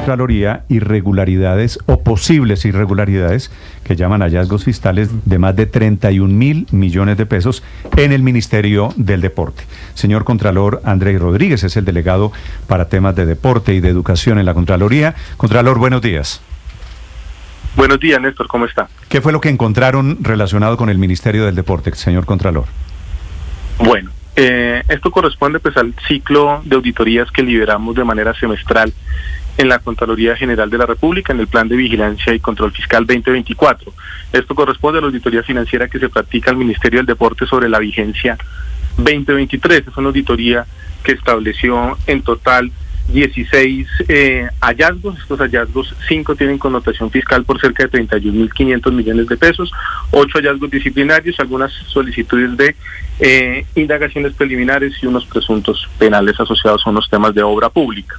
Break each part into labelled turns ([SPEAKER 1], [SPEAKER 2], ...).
[SPEAKER 1] Contraloría irregularidades o posibles irregularidades que llaman hallazgos fiscales de más de 31.000 millones de pesos en el Ministerio del Deporte. Señor Contralor Andrés Rodríguez es el delegado para temas de deporte y de educación en la Contraloría. Contralor, buenos días.
[SPEAKER 2] Buenos días, Néstor, ¿cómo está?
[SPEAKER 1] ¿Qué fue lo que encontraron relacionado con el Ministerio del Deporte, señor Contralor?
[SPEAKER 2] Bueno, esto corresponde pues al ciclo de auditorías que liberamos de manera semestral en la Contraloría General de la República en el Plan de Vigilancia y Control Fiscal 2024. Esto corresponde a la auditoría financiera que se practica al Ministerio del Deporte sobre la vigencia 2023. Es una auditoría que estableció en total 16 hallazgos. Estos hallazgos, 5 tienen connotación fiscal por cerca de 31.500 millones de pesos, 8 hallazgos disciplinarios, algunas solicitudes de indagaciones preliminares y unos presuntos penales asociados a unos temas de obra pública.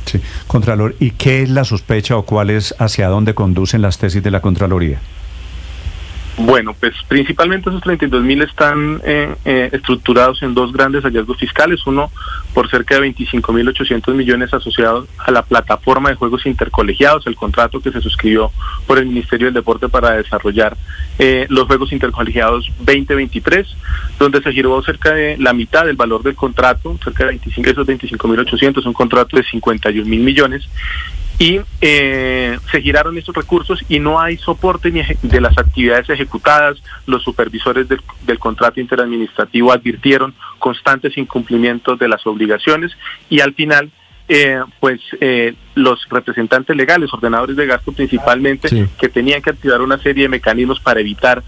[SPEAKER 1] Sí, Contralor, ¿y qué es la sospecha o cuál es hacia dónde conducen las tesis de la Contraloría?
[SPEAKER 2] Bueno, pues principalmente esos 32.000 están estructurados en dos grandes hallazgos fiscales, uno por cerca de 25.800 millones asociados a la plataforma de juegos intercolegiados, el contrato que se suscribió por el Ministerio del Deporte para desarrollar los juegos intercolegiados 2023, donde se giró cerca de la mitad del valor del contrato, cerca de esos 25.800, un contrato de 51.000 millones, y se giraron estos recursos y no hay soporte ni de las actividades ejecutadas. Los supervisores del contrato interadministrativo advirtieron constantes incumplimientos de las obligaciones y al final los representantes legales, ordenadores de gasto principalmente, sí, que tenían que activar una serie de mecanismos para evitar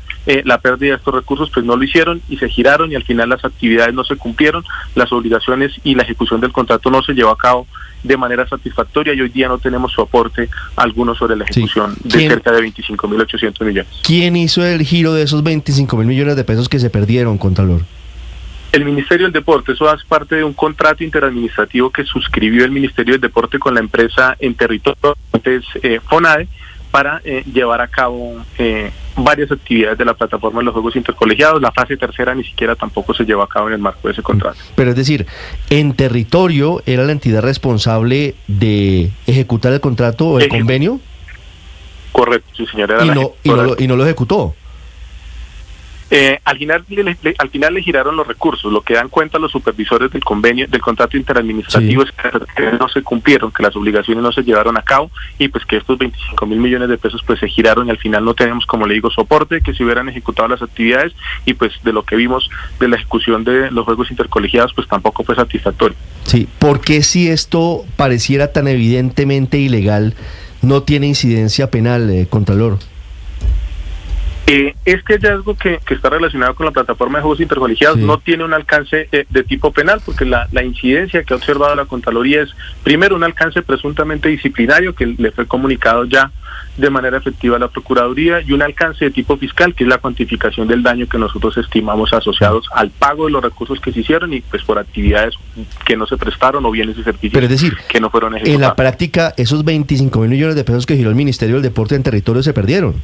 [SPEAKER 2] la pérdida de estos recursos, pues no lo hicieron y se giraron y al final las actividades no se cumplieron, las obligaciones y la ejecución del contrato no se llevó a cabo de manera satisfactoria y hoy día no tenemos soporte alguno sobre la ejecución de cerca de 25.800 millones.
[SPEAKER 3] ¿Quién hizo el giro de esos 25.000 millones de pesos que se perdieron, Contralor?
[SPEAKER 2] El Ministerio del Deporte. Eso hace parte de un contrato interadministrativo que suscribió el Ministerio del Deporte con la empresa en territorio, FONADE, para llevar a cabo varias actividades de la plataforma de los juegos intercolegiados. La fase tercera ni siquiera tampoco se llevó a cabo en el marco de ese contrato.
[SPEAKER 3] Pero es decir, en territorio era la entidad responsable de ejecutar el contrato o el convenio.
[SPEAKER 2] Correcto, sí, señora.
[SPEAKER 3] Y no lo ejecutó.
[SPEAKER 2] Al final le giraron los recursos. Lo que dan cuenta los supervisores del convenio, del contrato interadministrativo, sí, es que no se cumplieron, que las obligaciones no se llevaron a cabo y pues que estos 25.000 millones de pesos pues se giraron y al final no tenemos, como le digo, soporte, que se hubieran ejecutado las actividades y pues de lo que vimos de la ejecución de los juegos intercolegiados pues tampoco fue satisfactorio.
[SPEAKER 3] Sí, ¿por qué si esto pareciera tan evidentemente ilegal no tiene incidencia penal, Contralor?
[SPEAKER 2] Este hallazgo que está relacionado con la plataforma de juegos intercolegiados, sí, no tiene un alcance de tipo penal, porque la incidencia que ha observado la Contraloría es, primero, un alcance presuntamente disciplinario que le fue comunicado ya de manera efectiva a la Procuraduría, y un alcance de tipo fiscal, que es la cuantificación del daño que nosotros estimamos asociados al pago de los recursos que se hicieron y pues por actividades que no se prestaron o bienes y servicios.
[SPEAKER 3] Pero es decir,
[SPEAKER 2] que no fueron ejecutados.
[SPEAKER 3] En la práctica, esos 25.000 millones de pesos que giró el Ministerio del Deporte en territorio se perdieron.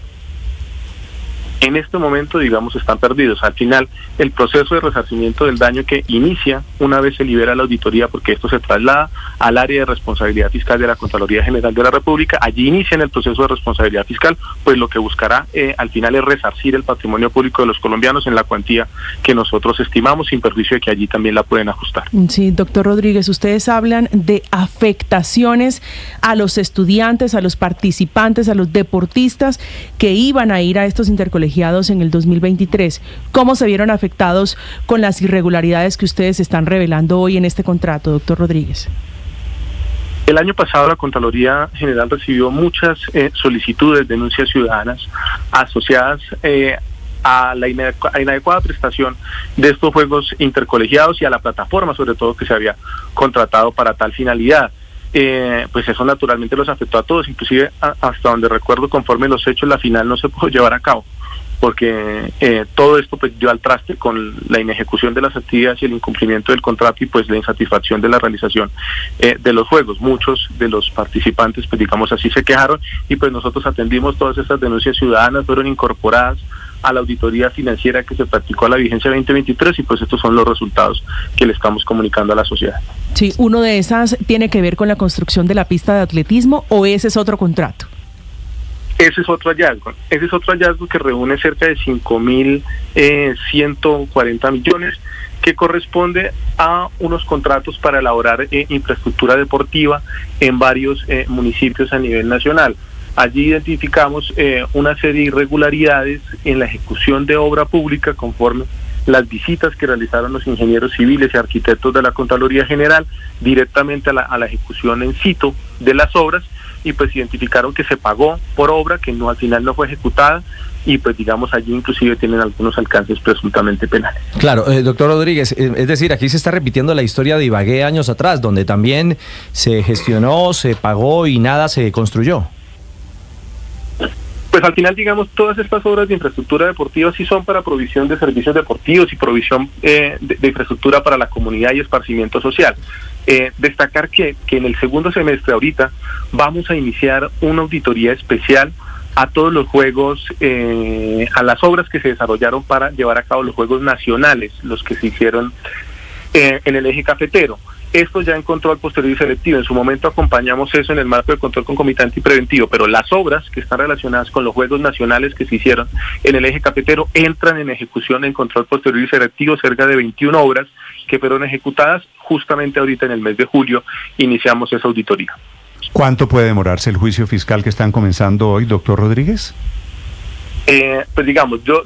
[SPEAKER 2] En este momento, digamos, están perdidos. Al final, el proceso de resarcimiento del daño que inicia una vez se libera la auditoría, porque esto se traslada al área de responsabilidad fiscal de la Contraloría General de la República, allí inician el proceso de responsabilidad fiscal, pues lo que buscará al final es resarcir el patrimonio público de los colombianos en la cuantía que nosotros estimamos, sin perjuicio de que allí también la pueden ajustar.
[SPEAKER 4] Sí, doctor Rodríguez, ustedes hablan de afectaciones a los estudiantes, a los participantes, a los deportistas que iban a ir a estos intercolegiados en el 2023. ¿Cómo se vieron afectados con las irregularidades que ustedes están revelando hoy en este contrato, doctor Rodríguez?
[SPEAKER 2] El año pasado la Contraloría General recibió muchas solicitudes, denuncias ciudadanas asociadas a la inadecuada prestación de estos juegos intercolegiados y a la plataforma, sobre todo, que se había contratado para tal finalidad. Pues eso naturalmente los afectó a todos, inclusive hasta donde recuerdo, conforme los hechos, la final no se pudo llevar a cabo, porque todo esto pues dio al traste con la inejecución de las actividades y el incumplimiento del contrato y pues la insatisfacción de la realización de los juegos. Muchos de los participantes, pues digamos así, se quejaron y pues nosotros atendimos todas estas denuncias ciudadanas, fueron incorporadas a la auditoría financiera que se practicó a la vigencia 2023 y pues estos son los resultados que le estamos comunicando a la sociedad.
[SPEAKER 4] Sí, ¿uno de esas tiene que ver con la construcción de la pista de atletismo o ese es otro contrato?
[SPEAKER 2] Ese es otro hallazgo que reúne cerca de 5.140 millones que corresponde a unos contratos para elaborar infraestructura deportiva en varios municipios a nivel nacional. Allí identificamos una serie de irregularidades en la ejecución de obra pública conforme las visitas que realizaron los ingenieros civiles y arquitectos de la Contraloría General directamente a la ejecución en sitio de las obras, y pues identificaron que se pagó por obra que no al final no fue ejecutada, y pues digamos allí inclusive tienen algunos alcances presuntamente penales.
[SPEAKER 5] Claro, doctor Rodríguez, es decir, aquí se está repitiendo la historia de Ibagué años atrás, donde también se gestionó, se pagó y nada se construyó.
[SPEAKER 2] Pues al final, digamos, todas estas obras de infraestructura deportiva sí son para provisión de servicios deportivos y provisión de infraestructura para la comunidad y esparcimiento social. Destacar que en el segundo semestre ahorita vamos a iniciar una auditoría especial a todos los juegos, a las obras que se desarrollaron para llevar a cabo los juegos nacionales, los que se hicieron en el eje cafetero. Esto ya en control posterior y selectivo. En su momento acompañamos eso en el marco de control concomitante y preventivo, pero las obras que están relacionadas con los juegos nacionales que se hicieron en el eje cafetero entran en ejecución en control posterior y selectivo, cerca de 21 obras que fueron ejecutadas. Justamente ahorita en el mes de julio iniciamos esa auditoría.
[SPEAKER 1] ¿Cuánto puede demorarse el juicio fiscal que están comenzando hoy, doctor Rodríguez?
[SPEAKER 2] Pues digamos, yo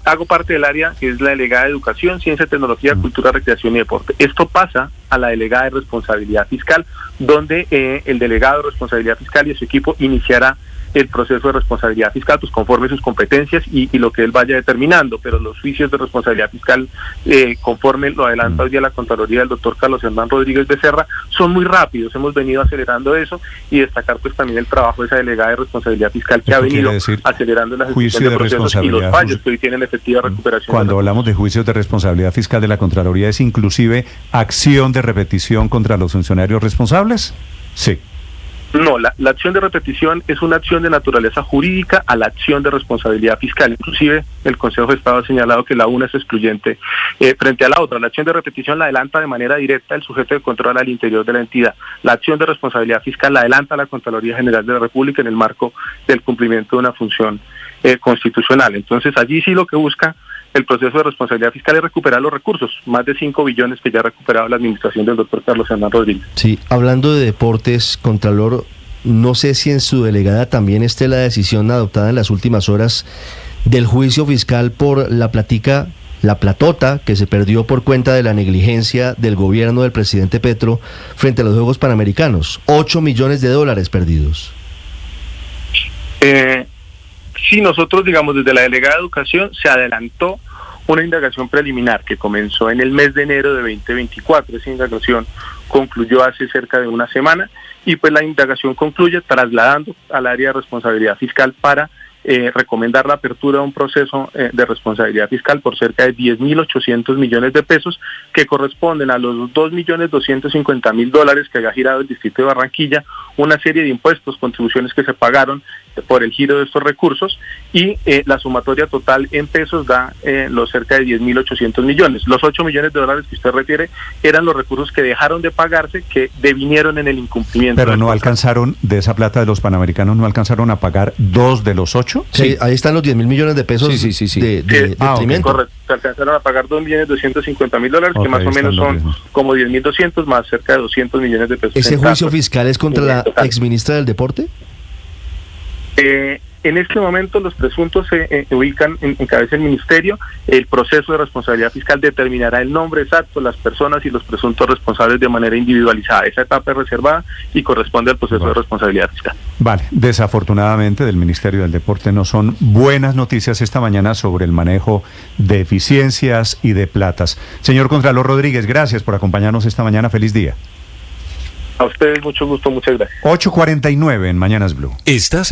[SPEAKER 2] hago parte del área que es la delegada de Educación, Ciencia, Tecnología, Cultura, Recreación y Deporte. Esto pasa a la delegada de Responsabilidad Fiscal, donde el delegado de Responsabilidad Fiscal y su equipo iniciará el proceso de responsabilidad fiscal, pues conforme sus competencias y lo que él vaya determinando, pero los juicios de responsabilidad fiscal, conforme lo adelanta hoy día la Contraloría del doctor Carlos Hernán Rodríguez Becerra, son muy rápidos. Hemos venido acelerando eso, y destacar pues también el trabajo de esa delegada de responsabilidad fiscal que ha venido acelerando la ejecución de procesos y los fallos que hoy tienen efectiva recuperación.
[SPEAKER 1] Cuando hablamos de juicios de responsabilidad fiscal de la Contraloría, ¿es inclusive acción de repetición contra los funcionarios responsables? Sí.
[SPEAKER 2] No, la acción de repetición es una acción de naturaleza jurídica a la acción de responsabilidad fiscal. Inclusive el Consejo de Estado ha señalado que la una es excluyente frente a la otra. La acción de repetición la adelanta de manera directa el sujeto de control al interior de la entidad. La acción de responsabilidad fiscal la adelanta la Contraloría General de la República en el marco del cumplimiento de una función constitucional. Entonces allí sí lo que busca el proceso de responsabilidad fiscal es recuperar los recursos, más de 5 billones que ya ha recuperado la administración del doctor Carlos Hernán Rodríguez.
[SPEAKER 3] Sí, hablando de deportes, Contralor, no sé si en su delegada también esté la decisión adoptada en las últimas horas del juicio fiscal por la platota que se perdió por cuenta de la negligencia del gobierno del presidente Petro frente a los Juegos Panamericanos. 8 millones de dólares perdidos.
[SPEAKER 2] Sí, nosotros, digamos, desde la delegada de Educación se adelantó una indagación preliminar que comenzó en el mes de enero de 2024. Esa indagación concluyó hace cerca de una semana, y pues la indagación concluye trasladando al área de responsabilidad fiscal para recomendar la apertura de un proceso de responsabilidad fiscal por cerca de 10.800 millones de pesos que corresponden a los 2.250.000 dólares que había girado el distrito de Barranquilla, una serie de impuestos, contribuciones que se pagaron por el giro de estos recursos, y la sumatoria total en pesos da los cerca de 10.800 millones. Los 8 millones de dólares que usted refiere eran los recursos que dejaron de pagarse, que devinieron en el incumplimiento.
[SPEAKER 1] Pero no alcanzaron, de esa plata de los Panamericanos, no alcanzaron a pagar 2 de los 8.
[SPEAKER 3] Sí, ahí están los 10.000 millones de pesos de detrimento.
[SPEAKER 2] Correcto, se alcanzaron a pagar 2.250.000 dólares, que más o menos son como 10.200 más cerca de 200 millones de pesos.
[SPEAKER 3] ¿Ese juicio fiscal es contra la exministra del Deporte?
[SPEAKER 2] En este momento los presuntos se ubican en cabeza del ministerio. El proceso de responsabilidad fiscal determinará el nombre exacto, las personas y los presuntos responsables de manera individualizada. Esa etapa es reservada y corresponde al proceso de responsabilidad fiscal.
[SPEAKER 1] Vale, desafortunadamente del Ministerio del Deporte no son buenas noticias esta mañana sobre el manejo de eficiencias y de platas. Señor Contralor Rodríguez, gracias por acompañarnos esta mañana. Feliz día.
[SPEAKER 2] A ustedes mucho gusto, muchas gracias.
[SPEAKER 1] 8:49 en Mañanas Blue.
[SPEAKER 6] Estás